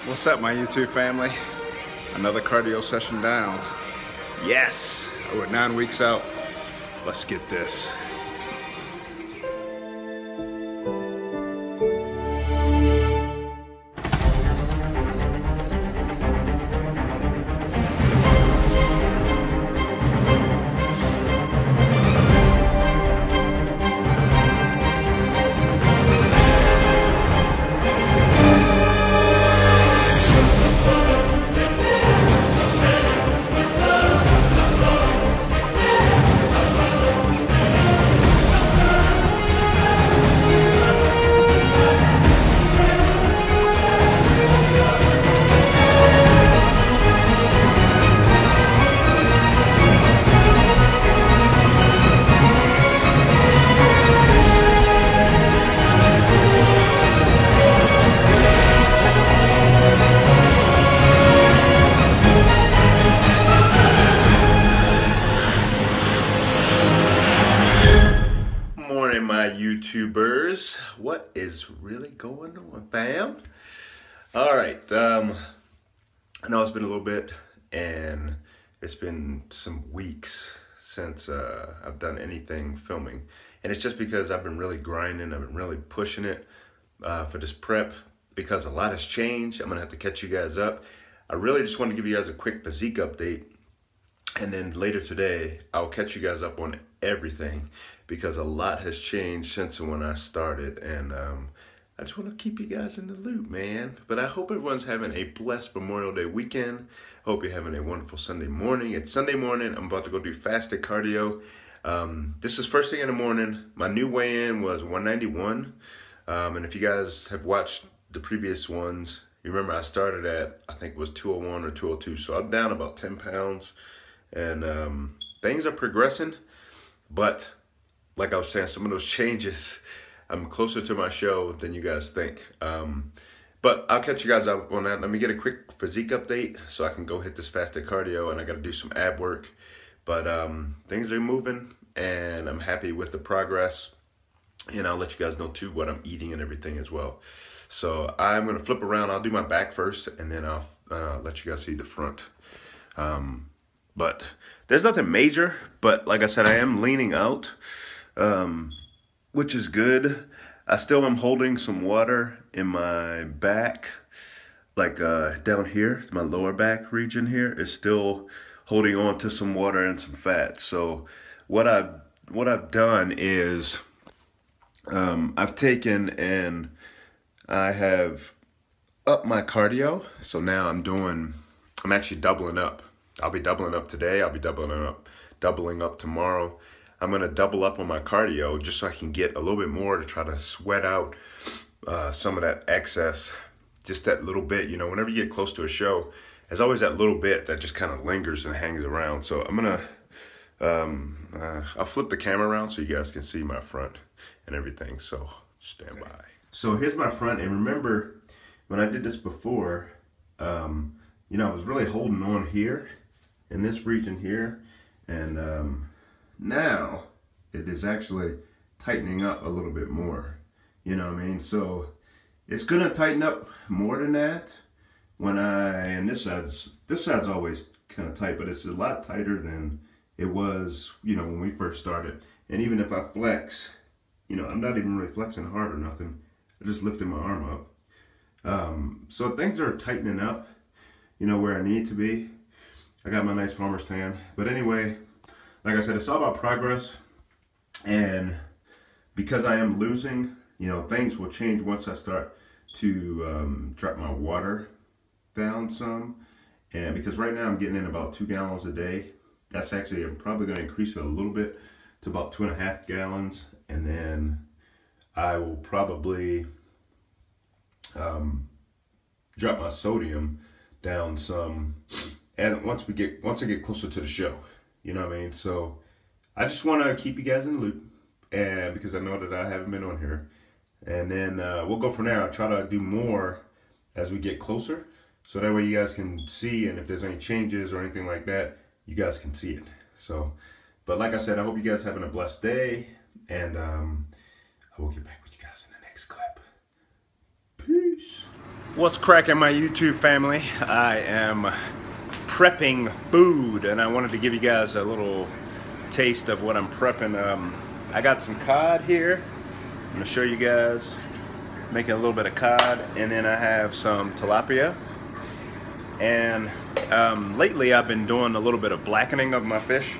What's up, my YouTube family? Another cardio session down. Yes, we're 9 weeks out. Let's get this. My YouTubers, what is really going on, fam? All right, I know it's been a little bit, and it's been some weeks since I've done anything filming, and it's just because I've been really grinding. I've been really pushing it for this prep because a lot has changed. I'm gonna have to catch you guys up. I really just want to give you guys a quick physique update, and then later today I'll catch you guys up on everything because a lot has changed since when I started, and I just want to keep you guys in the loop, man. But I hope everyone's having a blessed Memorial Day weekend. Hope you're having a wonderful Sunday morning. It's Sunday morning. I'm about to go do fasted cardio. This is first thing in the morning. My new weigh-in was 191, and if you guys have watched the previous ones, you remember I started at, I think it was 201 or 202, so I'm down about 10 pounds, and things are progressing. But like I was saying, some of those changes, I'm closer to my show than you guys think. But I'll catch you guys up on that. Let me get a quick physique update so I can go hit this fasted cardio, and I got to do some ab work. But things are moving, and I'm happy with the progress. And I'll let you guys know too what I'm eating and everything as well. So I'm going to flip around. I'll do my back first, and then I'll let you guys see the front. But there's nothing major, but like I said, I am leaning out, which is good. I still am holding some water in my back, like down here, my lower back region here is still holding on to some water and some fat. So what I've done is I've taken and I have upped my cardio. So now I'm actually doubling up. I'll be doubling up today. I'll be doubling up tomorrow. I'm gonna double up on my cardio just so I can get a little bit more to try to sweat out some of that excess, just that little bit. You know, whenever you get close to a show, there's always that little bit that just kind of lingers and hangs around. So I'm gonna, I'll flip the camera around so you guys can see my front and everything. So stand by. So here's my front, and remember when I did this before, you know, I was really holding on here in this region here, and now it is actually tightening up a little bit more, you know what I mean? So it's gonna tighten up more than that when and this side's always kind of tight, but it's a lot tighter than it was, you know, when we first started. And even if I flex, you know, I'm not even really flexing hard or nothing. I'm just lifting my arm up. So things are tightening up, you know, where I need to be. I got my nice farmer's tan. But anyway, like I said, it's all about progress. And because I am losing, you know, things will change once I start to drop my water down some. And because right now I'm getting in about 2 gallons a day. That's actually, I'm probably going to increase it a little bit to about 2.5 gallons. And then I will probably drop my sodium down some, and once I get closer to the show, you know what I mean? So I just want to keep you guys in the loop, and because I know that I haven't been on here, and then we'll go from there. I'll try to do more as we get closer, so that way you guys can see, and if there's any changes or anything like that, you guys can see it. So, but like I said, I hope you guys having a blessed day, and I will get back with you guys in the next clip. Peace. What's cracking, my YouTube family? I am prepping food and I wanted to give you guys a little taste of what I'm prepping. I got some cod here. I'm going to show you guys making a little bit of cod, and then I have some tilapia. And lately I've been doing a little bit of blackening of my fish.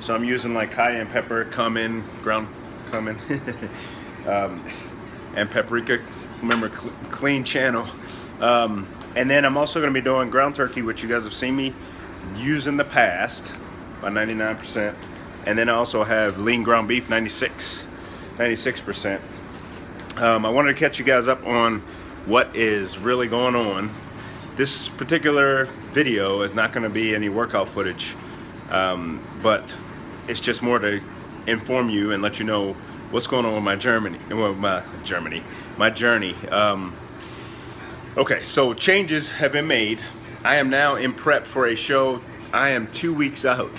So I'm using like cayenne pepper, cumin, ground cumin, and paprika. Remember, clean channel. And then I'm also going to be doing ground turkey, which you guys have seen me use in the past, by 99%. And then I also have lean ground beef, 96%. I wanted to catch you guys up on what is really going on. This particular video is not going to be any workout footage, but it's just more to inform you and let you know what's going on with my journey. Okay, so changes have been made. I am now in prep for a show. I am 2 weeks out.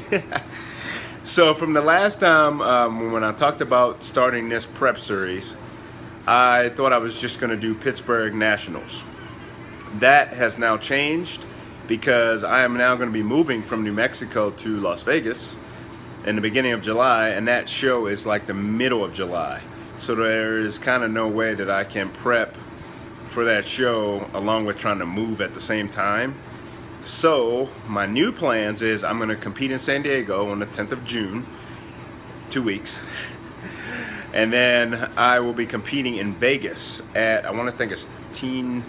So from the last time when I talked about starting this prep series, I thought I was just going to do Pittsburgh Nationals. That has now changed because I am now going to be moving from New Mexico to Las Vegas in the beginning of July, and that show is like the middle of July. So there is kind of no way that I can prep for that show along with trying to move at the same time. So my new plans is I'm going to compete in San Diego on the 10th of June, 2 weeks. And then I will be competing in Vegas at, I want to think it's Team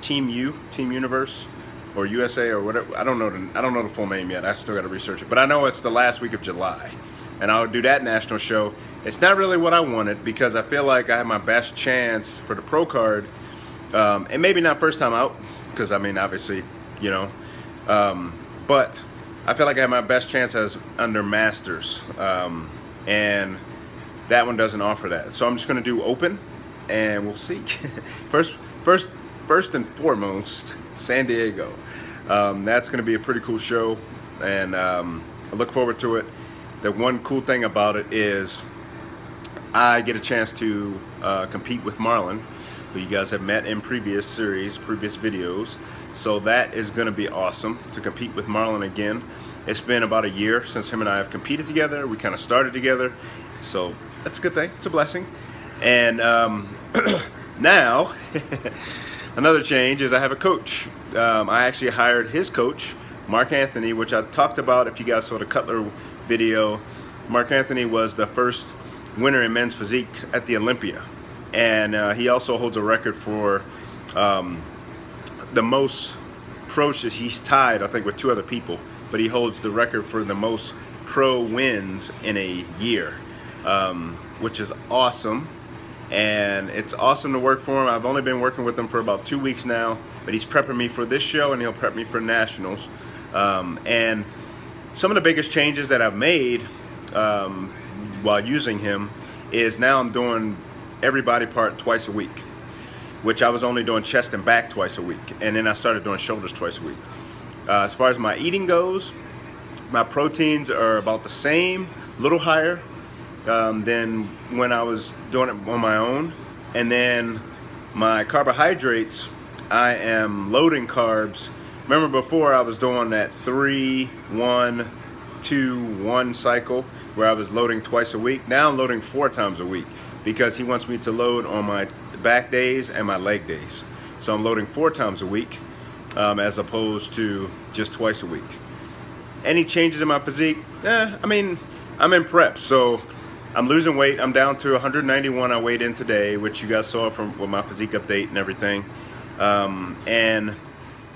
Universe or USA or whatever. I don't know the full name yet. I still got to research it. But I know it's the last week of July. And I'll do that national show. It's not really what I wanted because I feel like I have my best chance for the pro card. And maybe not first time out, because I mean, obviously, you know. But I feel like I have my best chance as under Masters. And that one doesn't offer that. So I'm just going to do open and we'll see. First and foremost, San Diego. That's going to be a pretty cool show, and I look forward to it. The one cool thing about it is I get a chance to compete with Marlon, who you guys have met in previous series, previous videos. So that is going to be awesome to compete with Marlon again. It's been about a year since him and I have competed together. We kind of started together, so that's a good thing. It's a blessing. And now another change is I have a coach. I actually hired his coach, Mark Anthony, which I talked about if you guys saw the Cutler video. Mark Anthony was the first winner in men's physique at the Olympia. And he also holds a record for the most pros. He's tied, I think, with 2 other people, but he holds the record for the most pro wins in a year, which is awesome. And it's awesome to work for him. I've only been working with him for about 2 weeks now, but he's prepping me for this show and he'll prep me for nationals. And some of the biggest changes that I've made while using him is now I'm doing every body part twice a week, which I was only doing chest and back twice a week. And then I started doing shoulders twice a week. As far as my eating goes, my proteins are about the same, a little higher than when I was doing it on my own. And then my carbohydrates, I am loading carbs. Remember before I was doing that 3-1-2-1 cycle where I was loading twice a week. Now I'm loading 4 times a week because he wants me to load on my back days and my leg days. So I'm loading 4 times a week as opposed to just twice a week. Any changes in my physique? I mean, I'm in prep, so I'm losing weight. I'm down to 191 I weighed in today, which you guys saw from with my physique update and everything. And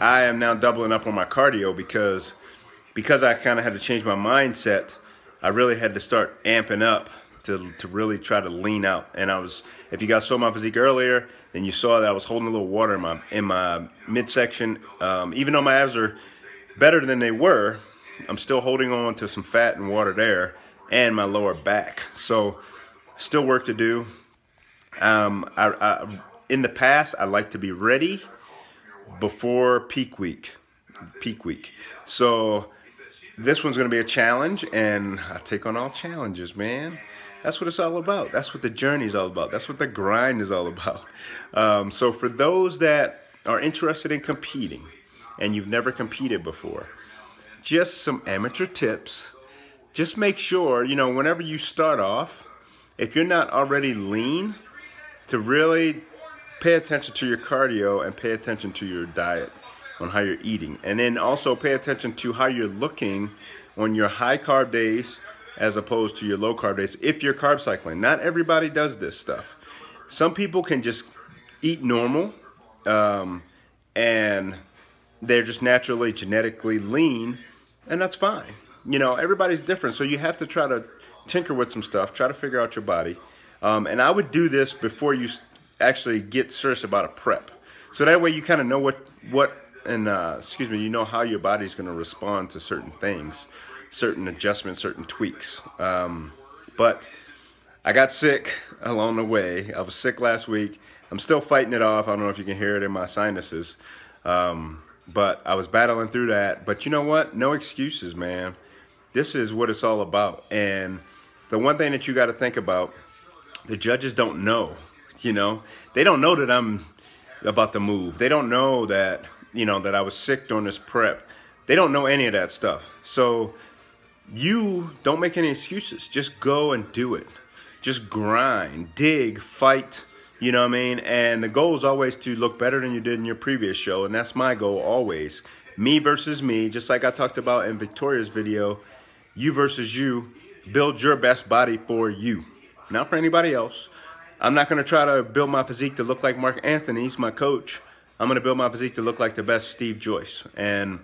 I am now doubling up on my cardio because I kind of had to change my mindset. I really had to start amping up to really try to lean out. And if you guys saw my physique earlier, then you saw that I was holding a little water in my midsection. Even though my abs are better than they were, I'm still holding on to some fat and water there, and my lower back. So still work to do. In the past, I like to be ready before peak week. So this one's going to be a challenge, and I take on all challenges, man. That's what it's all about. That's what the journey is all about. That's what the grind is all about. So for those that are interested in competing and you've never competed before, just some amateur tips. Just make sure, you know, whenever you start off, if you're not already lean, to really pay attention to your cardio and pay attention to your diet on how you're eating. And then also pay attention to how you're looking on your high carb days as opposed to your low carb days if you're carb cycling. Not everybody does this stuff. Some people can just eat normal and they're just naturally genetically lean, and that's fine. You know, everybody's different, so you have to try to tinker with some stuff, try to figure out your body. And I would do this before you actually get serious about a prep. So that way you kind of know you know how your body's going to respond to certain things, certain adjustments, certain tweaks. But I got sick along the way. I was sick last week. I'm still fighting it off. I don't know if you can hear it in my sinuses. But I was battling through that. But you know what? No excuses, man. This is what it's all about. And the one thing that you got to think about, the judges don't know, you know. They don't know that I'm about to move. They don't know that, you know, that I was sick during this prep. They don't know any of that stuff. So you don't make any excuses. Just go and do it. Just grind, dig, fight, you know what I mean? And the goal is always to look better than you did in your previous show. And that's my goal always. Me versus me, just like I talked about in Victoria's video. You versus you. Build your best body for you, not for anybody else. I'm not going to try to build my physique to look like Mark Anthony. He's my coach. I'm going to build my physique to look like the best Steve Joyce. And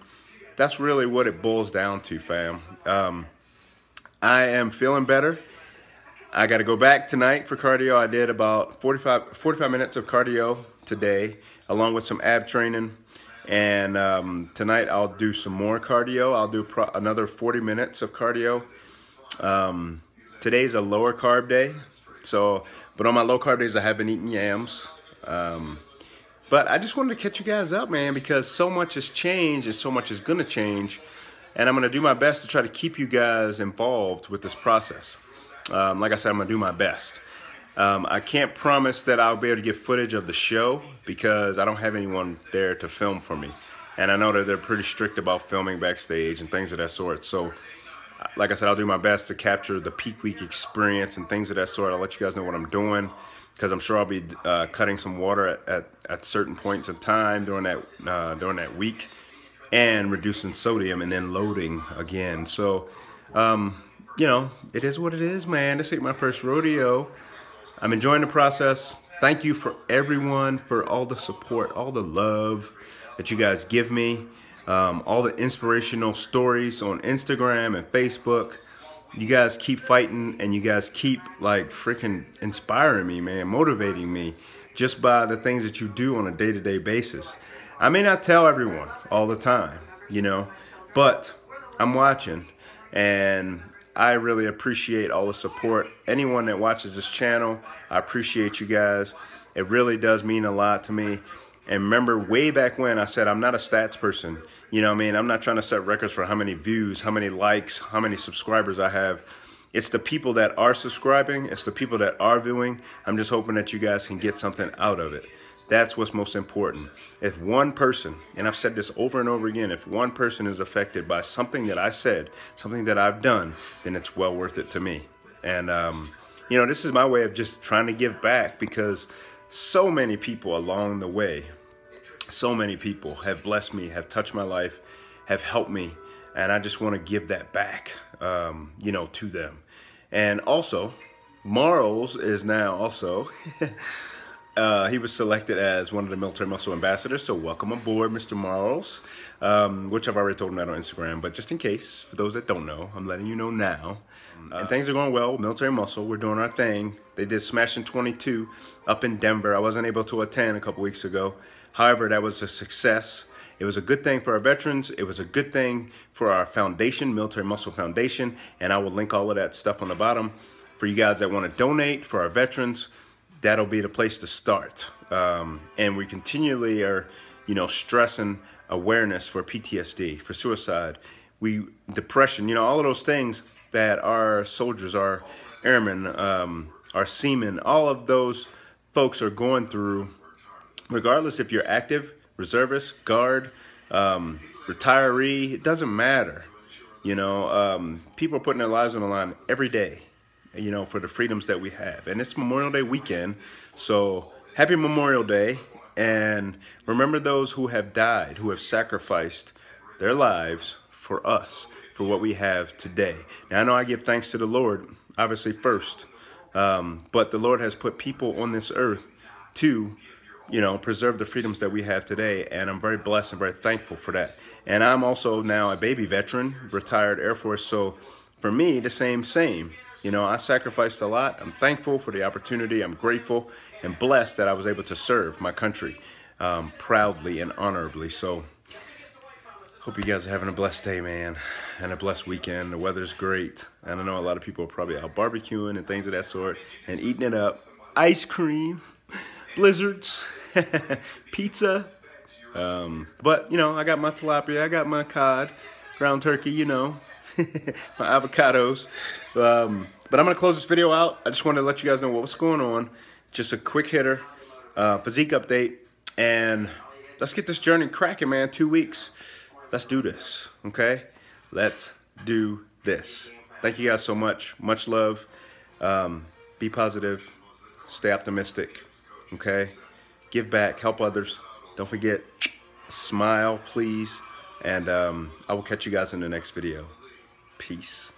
that's really what it boils down to, fam. I am feeling better. I got to go back tonight for cardio. I did about 45 minutes of cardio today, along with some ab training. And tonight I'll do some more cardio. I'll do another 40 minutes of cardio. Today's a lower carb day. But on my low carb days, I have been eating yams. But I just wanted to catch you guys up, man, because so much has changed and so much is going to change. And I'm going to do my best to try to keep you guys involved with this process. Like I said, I'm going to do my best. I can't promise that I'll be able to get footage of the show because I don't have anyone there to film for me. And I know that they're pretty strict about filming backstage and things of that sort. So, like I said, I'll do my best to capture the peak week experience and things of that sort. I'll let you guys know what I'm doing because I'm sure I'll be cutting some water at certain points in time during that week and reducing sodium and then loading again. So, you know, it is what it is, man. This ain't my first rodeo. I'm enjoying the process. Thank you for everyone for all the support, all the love that you guys give me, all the inspirational stories on Instagram and Facebook. You guys keep fighting and you guys keep like freaking inspiring me, man, motivating me just by the things that you do on a day-to-day basis. I may not tell everyone all the time, you know, but I'm watching and I really appreciate all the support. Anyone that watches this channel, I appreciate you guys. It really does mean a lot to me. And remember, way back when I said I'm not a stats person. You know what I mean? I'm not trying to set records for how many views, how many likes, how many subscribers I have. It's the people that are subscribing. It's the people that are viewing. I'm just hoping that you guys can get something out of it. That's what's most important. If one person, and I've said this over and over again, if one person is affected by something that I said, something that I've done, then it's well worth it to me. And, you know, this is my way of just trying to give back because so many people along the way, so many people have blessed me, have touched my life, have helped me. And I just want to give that back, you know, to them. And also, Marls is now also... he was selected as one of the Military Muscle Ambassadors, so welcome aboard, Mr. Marls, which I've already told him that on Instagram, but just in case, for those that don't know, I'm letting you know now. And things are going well, Military Muscle, we're doing our thing. They did Smashing 22 up in Denver. I wasn't able to attend a couple weeks ago. However, that was a success. It was a good thing for our veterans. It was a good thing for our foundation, Military Muscle Foundation, and I will link all of that stuff on the bottom. For you guys that want to donate for our veterans, that'll be the place to start. And we continually are, you know, stressing awareness for PTSD, for suicide, depression, you know, all of those things that our soldiers, our airmen, our seamen, all of those folks are going through, regardless if you're active reservist, guard, retiree, it doesn't matter. People are putting their lives on the line every day, for the freedoms that we have. And it's Memorial Day weekend, so happy Memorial Day. And remember those who have died, who have sacrificed their lives for us, for what we have today. Now, I know I give thanks to the Lord, obviously first, but the Lord has put people on this earth to preserve the freedoms that we have today, and I'm very blessed and very thankful for that. And I'm also now a baby veteran, retired Air Force, so for me, the same. I sacrificed a lot. I'm thankful for the opportunity. I'm grateful and blessed that I was able to serve my country proudly and honorably. So hope you guys are having a blessed day, man, and a blessed weekend. The weather's great, and I know a lot of people are probably out barbecuing and things of that sort and eating it up. Ice cream, blizzards, pizza. But, I got my tilapia, I got my cod, ground turkey, my avocados. But I'm going to close this video out. I just wanted to let you guys know what's going on. Just a quick hitter, physique update, and let's get this journey cracking, man. 2 weeks. Let's do this, okay? Let's do this. Thank you guys so much. Much love. Be positive. Stay optimistic, okay? Give back. Help others. Don't forget, smile, please. And I will catch you guys in the next video. Peace.